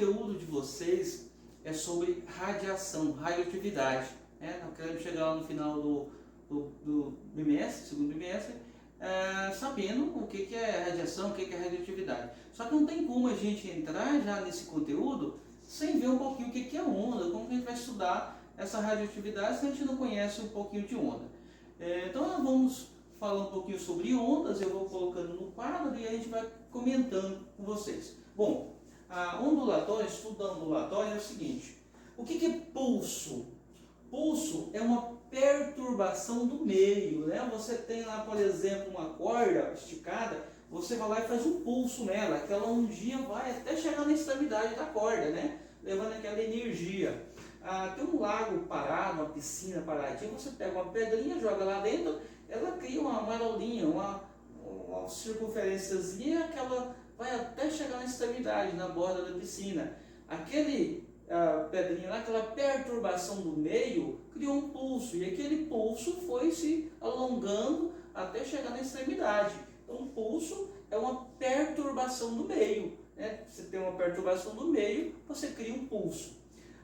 conteúdo de vocês é sobre radiação, radioatividade. Nós queremos chegar lá no final do bimestre, segundo bimestre, sabendo o que é radiação, o que é radioatividade. Só que não tem como a gente entrar já nesse conteúdo sem ver um pouquinho o que é onda, como que a gente vai estudar essa radioatividade se a gente não conhece um pouquinho de onda. Então nós vamos falar um pouquinho sobre ondas, eu vou colocando no quadro e a gente vai comentando com vocês. Bom, a ondulatória, estudo da ondulatória é o seguinte: o que é pulso? Pulso é uma perturbação do meio, né? Você tem lá, por exemplo, uma corda esticada, você vai lá e faz um pulso nela, aquela ondinha vai até chegar na extremidade da corda, né? Levando aquela energia. Tem um lago parado, uma piscina paradinha, você pega uma pedrinha, joga lá dentro, ela cria uma marolinha, uma circunferênciazinha, que ela vai até chegar na extremidade, na borda da piscina. Aquele pedrinha lá, aquela perturbação do meio, criou um pulso, e aquele pulso foi se alongando até chegar na extremidade. Então, um pulso é uma perturbação do meio, né? Você tem uma perturbação do meio, você cria um pulso.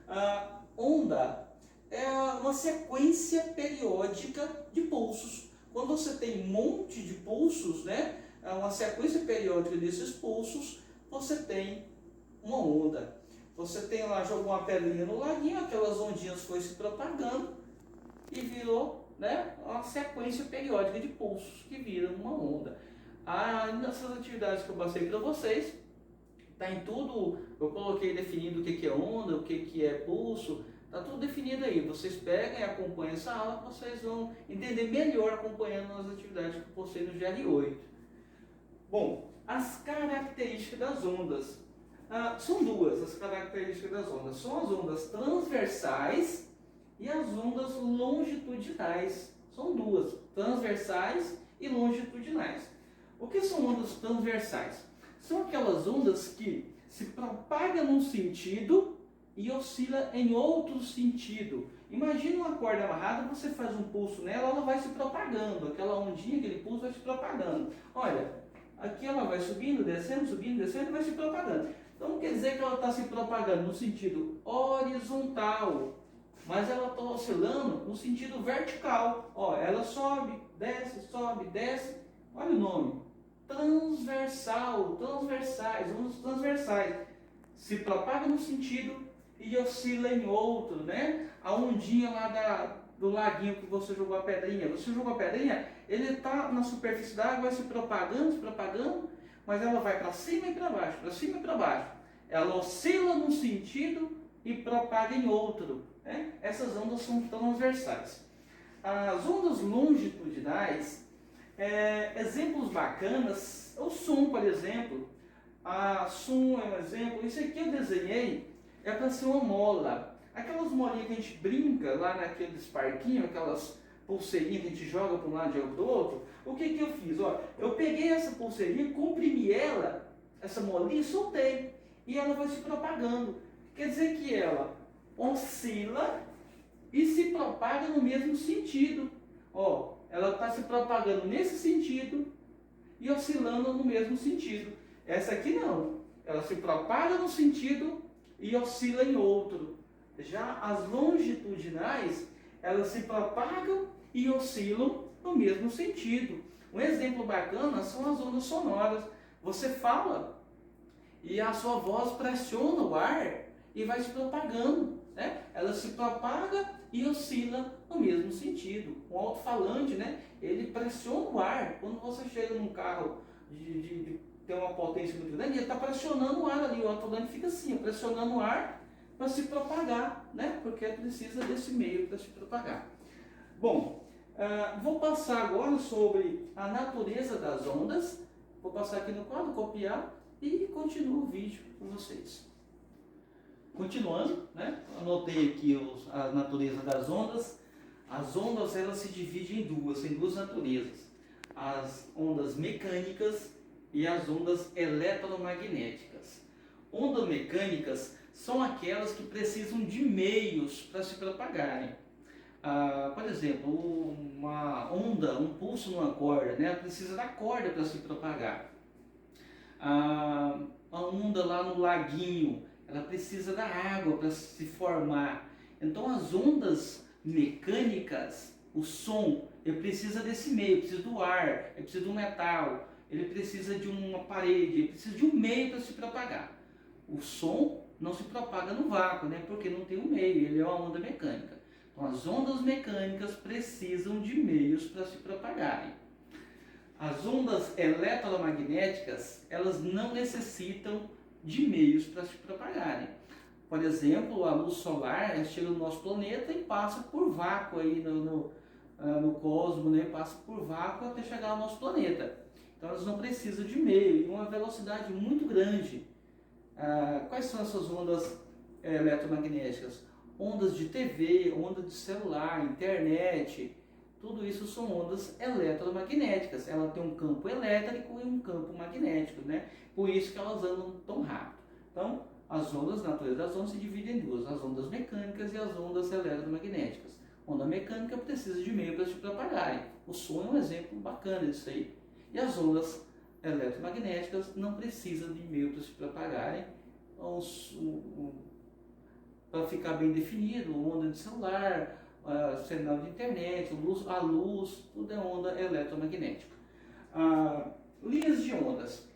A onda é uma sequência periódica de pulsos. Quando você tem um monte de pulsos, né, uma sequência periódica desses pulsos, você tem uma onda. Você tem lá, jogou uma pedrinha no laguinho, aquelas ondinhas foi se propagando e virou, né, uma sequência periódica de pulsos que vira uma onda. Nessas atividades que eu passei para vocês, está em tudo, eu coloquei definido o que é onda, o que é pulso, está tudo definido aí. Vocês pegam e acompanham essa aula, vocês vão entender melhor acompanhando as atividades que eu postei no GR8. Bom, as características das ondas. São duas as características das ondas. São as ondas transversais e as ondas longitudinais. São duas, transversais e longitudinais. O que são ondas transversais? São aquelas ondas que se propagam num sentido e oscila em outro sentido. Imagina uma corda amarrada, você faz um pulso nela, ela vai se propagando, aquela ondinha, aquele pulso vai se propagando. Olha, aqui ela vai subindo, descendo, e vai se propagando. Então não quer dizer que ela está se propagando no sentido horizontal, mas ela está oscilando no sentido vertical. Ela sobe, desce, olha o nome. Transversal, transversais, ondas transversais. Se propaga no sentido e oscila em outro, né? A ondinha lá do laguinho que você jogou a pedrinha. Você jogou a pedrinha, ele está na superfície da água, vai se propagando, mas ela vai para cima e para baixo, para cima e para baixo. Ela oscila num sentido e propaga em outro, né? Essas ondas são transversais. As ondas longitudinais, exemplos bacanas, o som, por exemplo. Som é um exemplo. Isso aqui eu desenhei, é para ser uma mola. Aquelas molinhas que a gente brinca lá naqueles parquinhos, aquelas pulseirinhas que a gente joga para um lado e para o outro. O que eu fiz? Eu peguei essa pulseirinha, comprimi ela, essa molinha, e soltei. E ela vai se propagando. Quer dizer que ela oscila e se propaga no mesmo sentido. Ela está se propagando nesse sentido e oscilando no mesmo sentido. Essa aqui não. Ela se propaga no sentido e oscila em outro. Já as longitudinais, elas se propagam e oscilam no mesmo sentido. Um exemplo bacana são as ondas sonoras. Você fala e a sua voz pressiona o ar e vai se propagando, né? Ela se propaga e oscila no mesmo sentido. O alto-falante, né? Ele pressiona o ar. Quando você chega num carro de ter uma potência muito grande, ele está pressionando o ar ali. O alto-falante fica assim, pressionando o ar para se propagar, né? Porque precisa desse meio para se propagar. Bom, vou passar agora sobre a natureza das ondas. Vou passar aqui no quadro, copiar e continuo o vídeo com vocês. Continuando, né? Anotei aqui a natureza das ondas. As ondas, elas se dividem em duas naturezas. As ondas mecânicas e as ondas eletromagnéticas. Ondas mecânicas são aquelas que precisam de meios para se propagarem. Por exemplo, uma onda, um pulso numa corda, né? Precisa da corda para se propagar. A onda lá no laguinho, ela precisa da água para se formar. Então as ondas mecânicas, o som, ele precisa desse meio, ele precisa do ar, ele precisa do metal, ele precisa de uma parede, ele precisa de um meio para se propagar. O som não se propaga no vácuo, né? Porque não tem um meio, ele é uma onda mecânica. Então as ondas mecânicas precisam de meios para se propagarem. As ondas eletromagnéticas, elas não necessitam de meios para se propagarem. Por exemplo, a luz solar chega no nosso planeta e passa por vácuo aí no cosmos, né? Passa por vácuo até chegar ao nosso planeta. Então elas não precisam de meio, e uma velocidade muito grande. Quais são essas ondas eletromagnéticas? Ondas de TV, ondas de celular, internet, tudo isso são ondas eletromagnéticas. Ela tem um campo elétrico e um campo magnético, né? Por isso que elas andam tão rápido. Então, as ondas, a natureza das ondas se divide em duas, as ondas mecânicas e as ondas eletromagnéticas. Onda mecânica precisa de meio para se propagarem. O som é um exemplo bacana disso aí. E as ondas eletromagnéticas não precisam de meio para se propagarem. Para ficar bem definido, onda de celular, sinal de internet, a luz, tudo é onda eletromagnética. Linhas de ondas,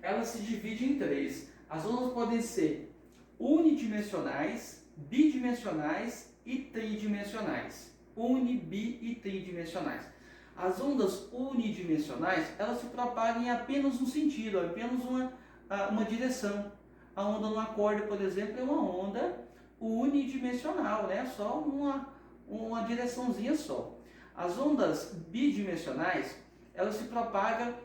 elas se dividem em três. As ondas podem ser unidimensionais, bidimensionais e tridimensionais. Bi e tridimensionais. As ondas unidimensionais, elas se propagam em apenas um sentido, apenas uma direção. A onda no acorde, por exemplo, é uma onda unidimensional, né? Só uma direçãozinha só. As ondas bidimensionais, elas se propagam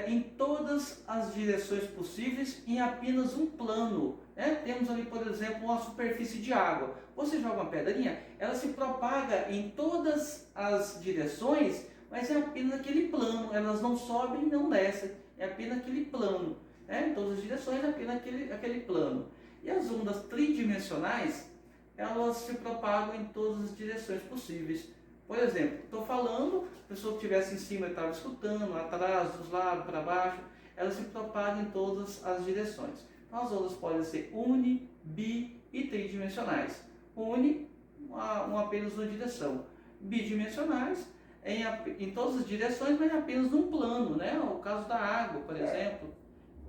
em todas as direções possíveis em apenas um plano, né? Temos ali, por exemplo, uma superfície de água. Você joga uma pedrinha, ela se propaga em todas as direções, mas é apenas aquele plano. Elas não sobem e não descem, é apenas aquele plano, né? Em todas as direções é apenas aquele plano. E as ondas tridimensionais, elas se propagam em todas as direções possíveis. Por exemplo, estou falando, a pessoa que estivesse em cima estava escutando, atrás, dos lados, para baixo, elas se propagam em todas as direções. Então as ondas podem ser uni, bi e tridimensionais. Uni, apenas uma direção. Bidimensionais, em todas as direções, mas apenas num plano, né? O caso da água, por exemplo.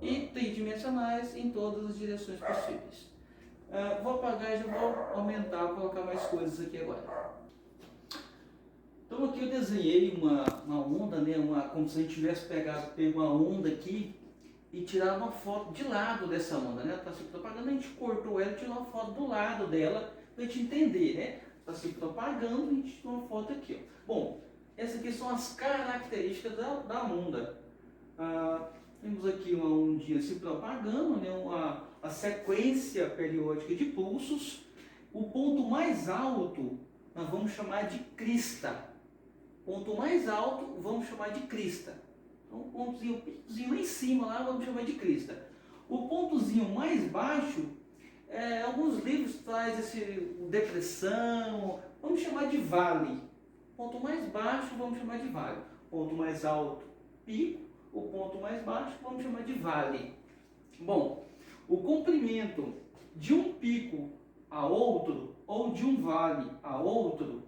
E tridimensionais em todas as direções possíveis. Vou apagar e já vou aumentar, colocar mais coisas aqui agora. Então aqui eu desenhei uma onda, né? Como se a gente tivesse pego uma onda aqui e tirado uma foto de lado dessa onda, né? Está se propagando, a gente cortou ela e tirou uma foto do lado dela para a gente entender, né? Está se propagando, a gente tirou uma foto aqui, ó. Bom, essas aqui são as características da onda. Temos aqui uma ondinha se propagando, né? A sequência periódica de pulsos. O ponto mais alto nós vamos chamar de crista. Ponto mais alto vamos chamar de crista. Então, o pontozinho, picozinho lá em cima, lá, vamos chamar de crista. O pontozinho mais baixo, alguns livros trazem depressão, vamos chamar de vale. Ponto mais baixo vamos chamar de vale. Ponto mais alto, pico. O ponto mais baixo vamos chamar de vale. Bom, o comprimento de um pico a outro, ou de um vale a outro,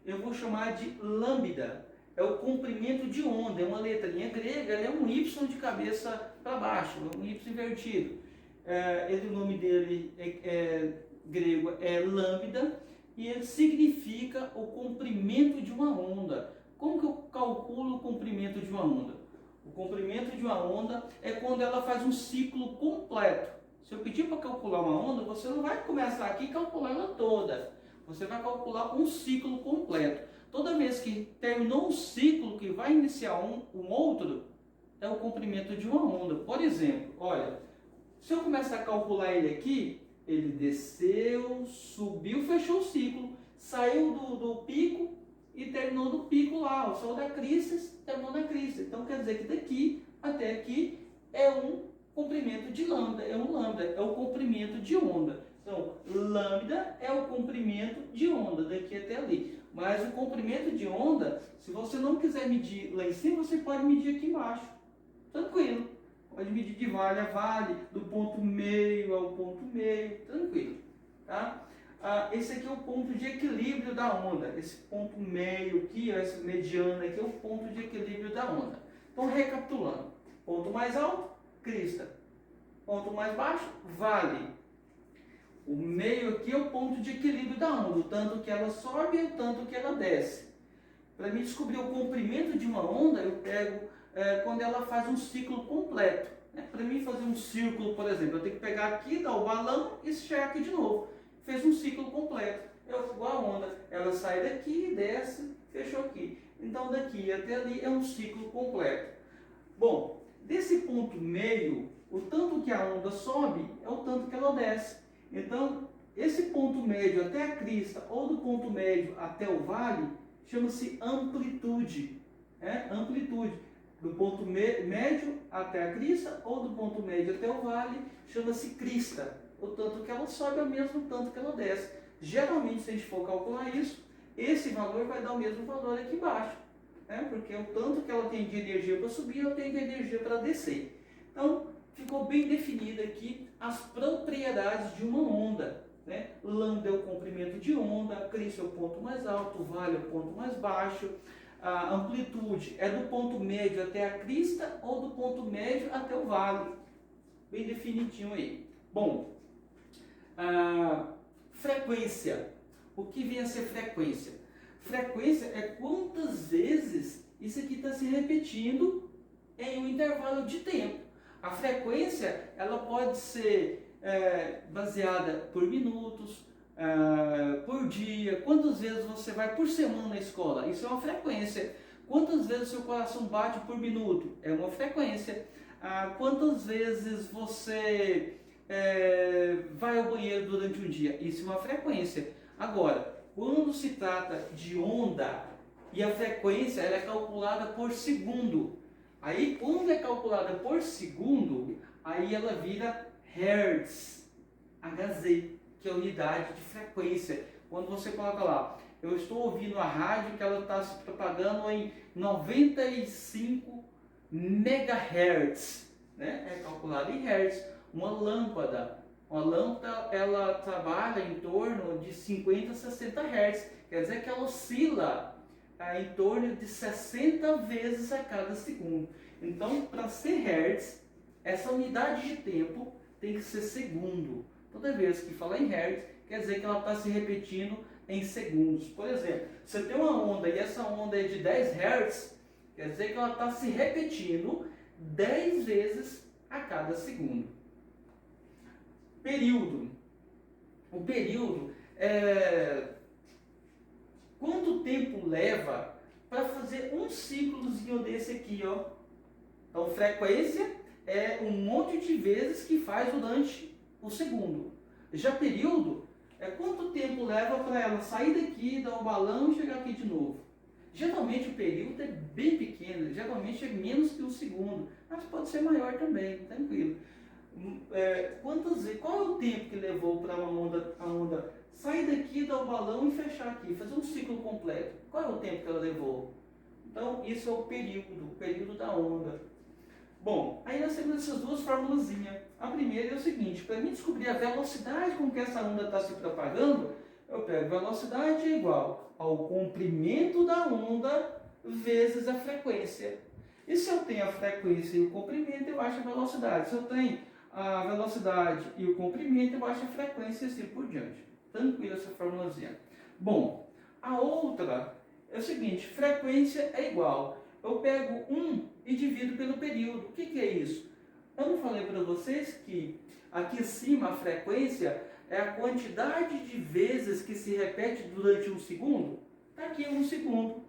eu vou chamar de lambda. É o comprimento de onda, é uma letrinha grega, é um Y de cabeça para baixo, um Y invertido. O nome dele grego é lambda, e ele significa o comprimento de uma onda. Como que eu calculo o comprimento de uma onda? O comprimento de uma onda é quando ela faz um ciclo completo. Se eu pedir para calcular uma onda, você não vai começar aqui e calcular ela toda. Você vai calcular um ciclo completo. Toda vez que terminou um ciclo que vai iniciar um outro, é o comprimento de uma onda. Por exemplo, olha, se eu começar a calcular ele aqui, ele desceu, subiu, fechou o ciclo, saiu do pico e terminou do pico lá, o sol da crista, terminou na crista. Então quer dizer que daqui até aqui é um comprimento de lambda, é o comprimento de onda. Então, lambda é o comprimento de onda, daqui até ali. Mas o comprimento de onda, se você não quiser medir lá em cima, você pode medir aqui embaixo. Tranquilo. Pode medir de vale a vale, do ponto meio ao ponto meio, tranquilo. Tá? Esse aqui é o ponto de equilíbrio da onda. Esse ponto meio aqui, essa mediana aqui é o ponto de equilíbrio da onda. Então, recapitulando. Ponto mais alto, crista. Ponto mais baixo, vale. O meio aqui é o ponto de equilíbrio da onda, o tanto que ela sobe e o tanto que ela desce. Para mim descobrir o comprimento de uma onda, eu pego quando ela faz um ciclo completo. Para mim fazer um círculo, por exemplo, eu tenho que pegar aqui, dar o balão e estirar aqui de novo. Fez um ciclo completo. Igual a onda, ela sai daqui, desce, fechou aqui. Então daqui até ali é um ciclo completo. Bom, desse ponto meio, o tanto que a onda sobe é o tanto que ela desce. Então, esse ponto médio até a crista ou do ponto médio até o vale chama-se amplitude. Amplitude. Do ponto médio até a crista ou do ponto médio até o vale chama-se crista. O tanto que ela sobe é o mesmo tanto que ela desce. Geralmente, se a gente for calcular isso, esse valor vai dar o mesmo valor aqui embaixo. Porque o tanto que ela tem de energia para subir, ela tem de energia para descer. Então, ficou bem definida aqui as propriedades de uma onda. Lambda é o comprimento de onda, a crista é o ponto mais alto, o vale é o ponto mais baixo, a amplitude é do ponto médio até a crista ou do ponto médio até o vale. Bem definidinho aí. Bom, frequência. O que vem a ser frequência? Frequência é quantas vezes isso aqui está se repetindo em um intervalo de tempo. A frequência ela pode ser baseada por minutos, por dia, quantas vezes você vai por semana na escola, isso é uma frequência. Quantas vezes seu coração bate por minuto, é uma frequência. Quantas vezes você vai ao banheiro durante um dia, isso é uma frequência. Agora, quando se trata de onda e a frequência ela é calculada por segundo, aí quando é calculada por segundo, aí ela vira Hertz, Hz, que é a unidade de frequência. Quando você coloca lá, eu estou ouvindo a rádio que ela está se propagando em 95 MHz, é calculado em Hertz. Uma lâmpada ela trabalha em torno de 50 a 60 Hz, quer dizer que ela oscila em torno de 60 vezes a cada segundo. Então, para ser Hertz, essa unidade de tempo tem que ser segundo. Toda vez que fala em Hertz, quer dizer que ela está se repetindo em segundos. Por exemplo, você tem uma onda e essa onda é de 10 Hz, quer dizer que ela está se repetindo 10 vezes a cada segundo. Período. O período é quanto tempo leva para fazer um ciclozinho desse aqui, ó. Então, frequência é um monte de vezes que faz durante o segundo. Já período é quanto tempo leva para ela sair daqui, dar um balão e chegar aqui de novo. Geralmente o período é bem pequeno, geralmente é menos que um segundo, mas pode ser maior também, tranquilo. Qual é o tempo que levou para a onda sair daqui, dar o balão e fechar aqui, fazer um ciclo completo? Qual é o tempo que ela levou? Então, isso é o período da onda. Bom, aí nós temos essas duas formulazinhas. A primeira é o seguinte, para mim descobrir a velocidade com que essa onda está se propagando, eu pego velocidade é igual ao comprimento da onda vezes a frequência. E se eu tenho a frequência e o comprimento, eu acho a velocidade. Se eu tenho a velocidade e o comprimento, eu acho a frequência e assim por diante. Tranquilo essa formulazinha. Bom, a outra é o seguinte, frequência é igual. Eu pego 1 e divido pelo período. O que é isso? Eu não falei para vocês que aqui em cima a frequência é a quantidade de vezes que se repete durante um segundo? Está aqui 1 segundo.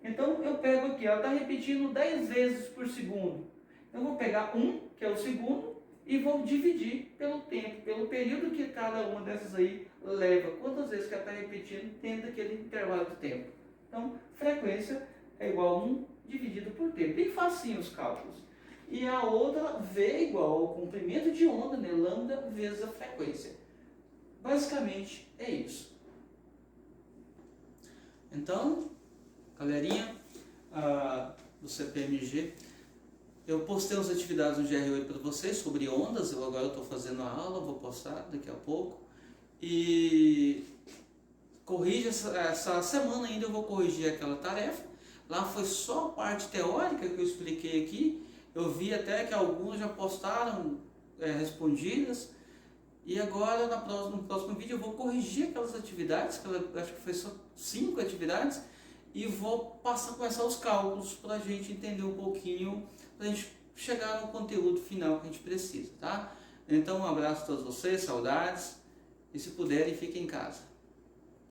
Então eu pego aqui, ela está repetindo 10 vezes por segundo. Então eu vou pegar 1, que é o segundo, e vou dividir pelo tempo, pelo período que cada uma dessas aí leva. Quantas vezes que ela está repetindo dentro daquele intervalo de tempo. Então, frequência é igual a 1 dividido por tempo. Bem facinho os cálculos. E a outra, V é igual ao comprimento de onda, né? Lambda vezes a frequência. Basicamente é isso. Então, galerinha do CPMG, Eu postei umas atividades no GR8 para vocês sobre ondas, agora estou fazendo a aula, vou postar daqui a pouco. E corrija essa semana ainda, eu vou corrigir aquela tarefa. Lá foi só a parte teórica que eu expliquei aqui. Eu vi até que alguns já postaram respondidas. E agora no próximo vídeo eu vou corrigir aquelas atividades, acho que foi só 5 atividades, e vou começar os cálculos para a gente entender um pouquinho, para a gente chegar no conteúdo final que a gente precisa, tá? Então um abraço a todos vocês, saudades, e se puderem fiquem em casa.